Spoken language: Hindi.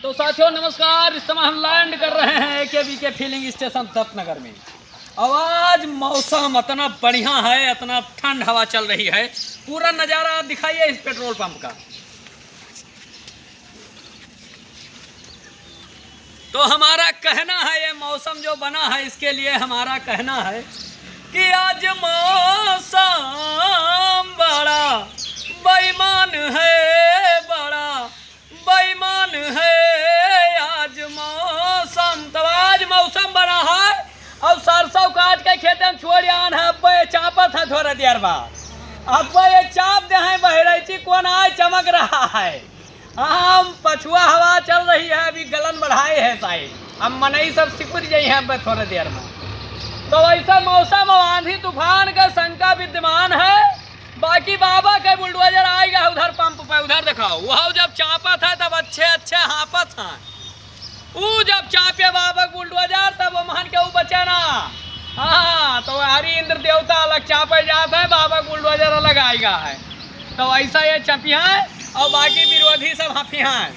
तो साथियों नमस्कार। इस समय हम लैंड कर रहे हैं AKB के फीलिंग स्टेशन दत्तनगर में। आज मौसम इतना बढ़िया है, इतना ठंड हवा चल रही है। पूरा नज़ारा आप दिखाइए इस पेट्रोल पंप का। तो हमारा कहना है, ये मौसम जो बना है इसके लिए हमारा कहना है कि आज मौसम बड़ा बेईमान है, बड़ा बेईमान है आज मौसम। तो आज मौसम बना है और सरसों काट के खेत में छोड़ आन है। अब ये चापत है थोड़ा देर बाद, अब ये चाप दे हैं बहरैची कौन आए चमक रहा है। हम पछुआ हवा चल रही है, अभी गलन बढ़ाए है शायद। अब मनई सब सिकुड़ जाई है अब थोड़ी देर में। तो ऐसा मौसम और आंधी तूफान का शंका विद्यमान है। बाकी बाबा के बुलडोजर आएगा उधर पंप पे, उधर दिखाओ। वह जब चापा था तब अच्छे अच्छे हाँपा था। वो जब चापे बाबा बुलडोजर तब वो मान के वो बचे ना। हाँ, तो हरि इंद्र देवता अलग चापे जाता है, बाबा बुलडोजर अलग आएगा है। तो ऐसा ये चपिया है और बाकी विरोधी सब हाफिया है।